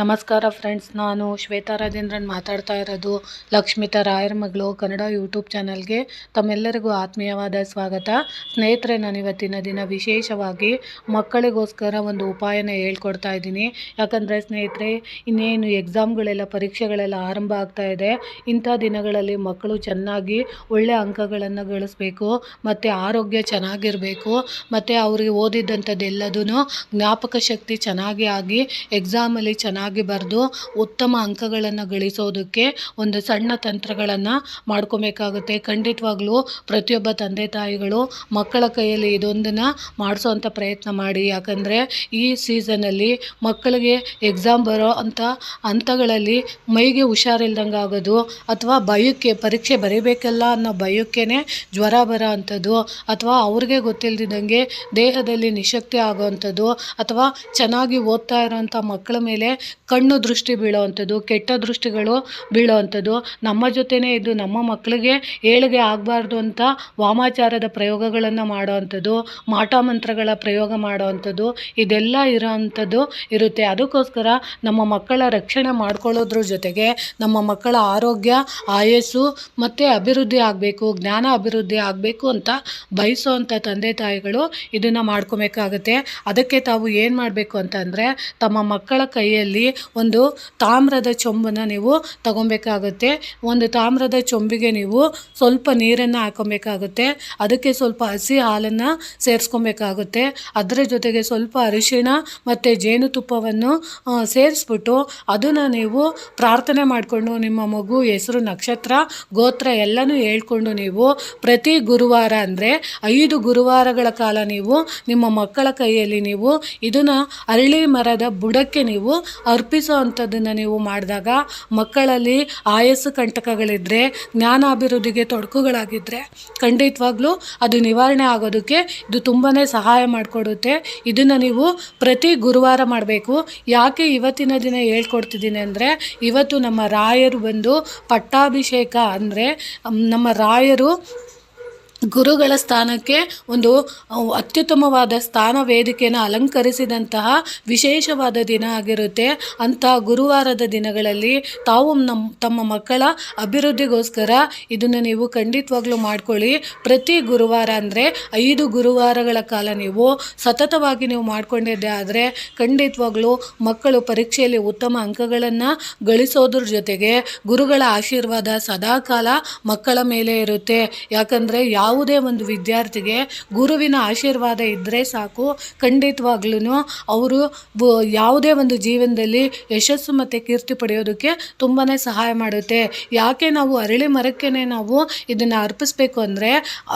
ನಮಸ್ಕಾರ ಫ್ರೆಂಡ್ಸ್, ನಾನು ಶ್ವೇತಾ ರಾಜೇಂದ್ರನ್ ಮಾತಾಡ್ತಾ ಇರೋದು ಲಕ್ಷ್ಮಿತಾ ರಾಯರ ಮಗಳು ಕನ್ನಡ ಯೂಟ್ಯೂಬ್ ಚಾನಲ್ಗೆ ತಮ್ಮೆಲ್ಲರಿಗೂ ಆತ್ಮೀಯವಾದ ಸ್ವಾಗತ. ಸ್ನೇಹಿತರೆ, ನಾನು ಇವತ್ತಿನ ದಿನ ವಿಶೇಷವಾಗಿ ಮಕ್ಕಳಿಗೋಸ್ಕರ ಒಂದು ಉಪಾಯನ ಹೇಳ್ಕೊಡ್ತಾ ಇದ್ದೀನಿ. ಯಾಕಂದರೆ ಸ್ನೇಹಿತರೆ, ಇನ್ನೇನು ಎಕ್ಸಾಮ್ಗಳೆಲ್ಲ ಪರೀಕ್ಷೆಗಳೆಲ್ಲ ಆರಂಭ ಆಗ್ತಾ ಇದೆ. ಇಂಥ ದಿನಗಳಲ್ಲಿ ಮಕ್ಕಳು ಚೆನ್ನಾಗಿ ಒಳ್ಳೆ ಅಂಕಗಳನ್ನು ಗಳಿಸ್ಬೇಕು, ಮತ್ತು ಆರೋಗ್ಯ ಚೆನ್ನಾಗಿರಬೇಕು, ಮತ್ತು ಅವ್ರಿಗೆ ಓದಿದ್ದಂಥದ್ದೆಲ್ಲದೂ ಜ್ಞಾಪಕ ಶಕ್ತಿ ಚೆನ್ನಾಗಿ ಆಗಿ ಎಕ್ಸಾಮಲ್ಲಿ ಚೆನ್ನಾಗಿ ಬರೆದು ಉತ್ತಮ ಅಂಕಗಳನ್ನು ಗಳಿಸೋದಕ್ಕೆ ಒಂದು ಸಣ್ಣ ತಂತ್ರಗಳನ್ನು ಮಾಡ್ಕೊಬೇಕಾಗುತ್ತೆ. ಖಂಡಿತವಾಗ್ಲೂ ಪ್ರತಿಯೊಬ್ಬ ತಂದೆ ತಾಯಿಗಳು ಮಕ್ಕಳ ಕೈಯಲ್ಲಿ ಇದೊಂದನ್ನು ಮಾಡಿಸೋವಂಥ ಪ್ರಯತ್ನ ಮಾಡಿ. ಯಾಕಂದರೆ ಈ ಸೀಸನಲ್ಲಿ ಮಕ್ಕಳಿಗೆ ಎಕ್ಸಾಮ್ ಬರೋ ಅಂಥ ಹಂತಗಳಲ್ಲಿ ಮೈಗೆ ಹುಷಾರಿಲ್ದಂಗೆ ಆಗೋದು, ಅಥವಾ ಭಯಕ್ಕೆ ಪರೀಕ್ಷೆ ಬರೀಬೇಕಲ್ಲ ಅನ್ನೋ ಭಯಕ್ಕೇ ಜ್ವರ ಬರೋ ಅಂಥದ್ದು, ಅಥವಾ ಅವ್ರಿಗೆ ಗೊತ್ತಿಲ್ಲದಿದ್ದಂಗೆ ದೇಹದಲ್ಲಿ ನಿಶಕ್ತಿ ಆಗೋವಂಥದ್ದು, ಅಥವಾ ಚೆನ್ನಾಗಿ ಓದ್ತಾ ಇರೋವಂಥ ಮಕ್ಕಳ ಮೇಲೆ ಕಣ್ಣು ದೃಷ್ಟಿ ಬೀಳೋವಂಥದ್ದು, ಕೆಟ್ಟ ದೃಷ್ಟಿಗಳು ಬೀಳೋವಂಥದ್ದು, ನಮ್ಮ ಜೊತೆನೇ ಇದ್ದು ನಮ್ಮ ಮಕ್ಕಳಿಗೆ ಏಳಿಗೆ ಆಗಬಾರ್ದು ಅಂತ ವಾಮಾಚಾರದ ಪ್ರಯೋಗಗಳನ್ನು ಮಾಡೋವಂಥದ್ದು, ಮಾಟ ಮಂತ್ರಗಳ ಪ್ರಯೋಗ ಮಾಡೋವಂಥದ್ದು, ಇದೆಲ್ಲ ಇರೋವಂಥದ್ದು ಇರುತ್ತೆ. ಅದಕ್ಕೋಸ್ಕರ ನಮ್ಮ ಮಕ್ಕಳ ರಕ್ಷಣೆ ಮಾಡ್ಕೊಳ್ಳೋದ್ರ ಜೊತೆಗೆ ನಮ್ಮ ಮಕ್ಕಳ ಆರೋಗ್ಯ, ಆಯಸ್ಸು ಮತ್ತು ಅಭಿವೃದ್ಧಿ ಆಗಬೇಕು, ಜ್ಞಾನ ಅಭಿವೃದ್ಧಿ ಆಗಬೇಕು ಅಂತ ಬಯಸೋವಂಥ ತಂದೆ ತಾಯಿಗಳು ಇದನ್ನು ಮಾಡ್ಕೊಬೇಕಾಗುತ್ತೆ. ಅದಕ್ಕೆ ತಾವು ಏನು ಮಾಡಬೇಕು ಅಂತಂದರೆ, ತಮ್ಮ ಮಕ್ಕಳ ಕೈಯಲ್ಲಿ ಒಂದು ತಾಮ್ರದ ಚೊಂಬನ್ನು ನೀವು ತಗೊಬೇಕಾಗುತ್ತೆ. ಒಂದು ತಾಮ್ರದ ಚೊಂಬಿಗೆ ನೀವು ಸ್ವಲ್ಪ ನೀರನ್ನು ಹಾಕೊಬೇಕಾಗುತ್ತೆ. ಅದಕ್ಕೆ ಸ್ವಲ್ಪ ಹಸಿ ಹಾಲನ್ನು ಸೇರಿಸ್ಕೊಬೇಕಾಗುತ್ತೆ. ಅದರ ಜೊತೆಗೆ ಸ್ವಲ್ಪ ಅರಿಶಿಣ ಮತ್ತು ಜೇನುತುಪ್ಪವನ್ನು ಸೇರಿಸ್ಬಿಟ್ಟು ಅದನ್ನು ನೀವು ಪ್ರಾರ್ಥನೆ ಮಾಡಿಕೊಂಡು ನಿಮ್ಮ ಮಗು ಹೆಸರು, ನಕ್ಷತ್ರ, ಗೋತ್ರ ಎಲ್ಲನೂ ಹೇಳ್ಕೊಂಡು ನೀವು ಪ್ರತಿ ಗುರುವಾರ ಅಂದರೆ 5 ಗುರುವಾರಗಳ ಕಾಲ ನೀವು ನಿಮ್ಮ ಮಕ್ಕಳ ಕೈಯಲ್ಲಿ ನೀವು ಇದನ್ನು ಅರಳಿ ಮರದ ಬುಡಕ್ಕೆ ನೀವು ಅರ್ಪಿಸೋ ಅಂಥದ್ದನ್ನು ನೀವು ಮಾಡಿದಾಗ ಮಕ್ಕಳಲ್ಲಿ ಆಯಸ್ಸು ಕಂಟಕಗಳಿದ್ದರೆ, ಜ್ಞಾನಾಭಿವೃದ್ಧಿಗೆ ತೊಡಕುಗಳಾಗಿದ್ದರೆ ಖಂಡಿತವಾಗ್ಲೂ ಅದು ನಿವಾರಣೆ ಆಗೋದಕ್ಕೆ ಇದು ತುಂಬಾ ಸಹಾಯ ಮಾಡಿಕೊಡುತ್ತೆ. ಇದನ್ನು ನೀವು ಪ್ರತಿ ಗುರುವಾರ ಮಾಡಬೇಕು. ಯಾಕೆ ಇವತ್ತಿನ ದಿನ ಹೇಳ್ಕೊಡ್ತಿದ್ದೀನಿ ಅಂದರೆ, ಇವತ್ತು ನಮ್ಮ ರಾಯರು ಬಂದು ಪಟ್ಟಾಭಿಷೇಕ ಅಂದರೆ ನಮ್ಮ ರಾಯರು ಗುರುಗಳ ಸ್ಥಾನಕ್ಕೆ ಒಂದು ಅತ್ಯುತ್ತಮವಾದ ಸ್ಥಾನ ವೇದಿಕೆಯನ್ನು ಅಲಂಕರಿಸಿದಂತಹ ವಿಶೇಷವಾದ ದಿನ ಆಗಿರುತ್ತೆ. ಅಂಥ ಗುರುವಾರದ ದಿನಗಳಲ್ಲಿ ತಾವು ತಮ್ಮ ಮಕ್ಕಳ ಅಭಿವೃದ್ಧಿಗೋಸ್ಕರ ಇದನ್ನು ನೀವು ಖಂಡಿತವಾಗ್ಲೂ ಮಾಡ್ಕೊಳ್ಳಿ. ಪ್ರತಿ ಗುರುವಾರ ಅಂದರೆ 5 ಗುರುವಾರಗಳ ಕಾಲ ನೀವು ಸತತವಾಗಿ ನೀವು ಮಾಡಿಕೊಂಡಿದ್ದೆ ಆದರೆ ಖಂಡಿತವಾಗ್ಲೂ ಮಕ್ಕಳು ಪರೀಕ್ಷೆಯಲ್ಲಿ ಉತ್ತಮ ಅಂಕಗಳನ್ನು ಗಳಿಸೋದ್ರ ಜೊತೆಗೆ ಗುರುಗಳ ಆಶೀರ್ವಾದ ಸದಾಕಾಲ ಮಕ್ಕಳ ಮೇಲೆ ಇರುತ್ತೆ. ಯಾಕಂದರೆ ಯಾವುದೇ ಒಂದು ವಿದ್ಯಾರ್ಥಿಗೆ ಗುರುವಿನ ಆಶೀರ್ವಾದ ಇದ್ದರೆ ಸಾಕು, ಖಂಡಿತವಾಗ್ಲೂ ಅವರು ಯಾವುದೇ ಒಂದು ಜೀವನದಲ್ಲಿ ಯಶಸ್ಸು ಮತ್ತು ಕೀರ್ತಿ ಪಡೆಯೋದಕ್ಕೆ ತುಂಬಾ ಸಹಾಯ ಮಾಡುತ್ತೆ. ಯಾಕೆ ನಾವು ಅರಳಿ ಮರಕ್ಕೆ ನಾವು ಇದನ್ನು ಅರ್ಪಿಸ್ಬೇಕು ಅಂದರೆ,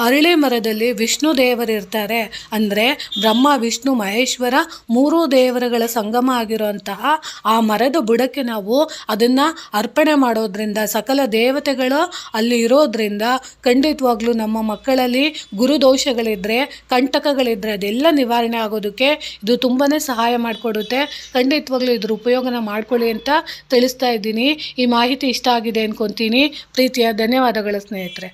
ಅರಳಿ ಮರದಲ್ಲಿ ವಿಷ್ಣು ದೇವರು ಇರ್ತಾರೆ. ಅಂದರೆ ಬ್ರಹ್ಮ, ವಿಷ್ಣು, ಮಹೇಶ್ವರ 3 ದೇವರುಗಳ ಸಂಗಮ ಆಗಿರುವಂತಹ ಆ ಮರದ ಬುಡಕ್ಕೆ ನಾವು ಅದನ್ನು ಅರ್ಪಣೆ ಮಾಡೋದ್ರಿಂದ, ಸಕಲ ದೇವತೆಗಳು ಅಲ್ಲಿ ಇರೋದ್ರಿಂದ ಖಂಡಿತವಾಗ್ಲೂ ನಮ್ಮ ಮಕ್ಕಳಲ್ಲಿ ಗುರುದೋಷಗಳಿದ್ದರೆ, ಕಂಟಕಗಳಿದ್ದರೆ ಅದೆಲ್ಲ ನಿವಾರಣೆ ಆಗೋದಕ್ಕೆ ಇದು ತುಂಬಾ ಸಹಾಯ ಮಾಡಿಕೊಡುತ್ತೆ. ಖಂಡಿತವಾಗ್ಲೂ ಇದ್ರ ಉಪಯೋಗನ ಮಾಡ್ಕೊಳ್ಳಿ ಅಂತ ತಿಳಿಸ್ತಾ ಇದ್ದೀನಿ. ಈ ಮಾಹಿತಿ ಇಷ್ಟ ಆಗಿದೆ ಅಂದ್ಕೊತೀನಿ. ಪ್ರೀತಿಯ ಧನ್ಯವಾದಗಳು ಸ್ನೇಹಿತರೆ.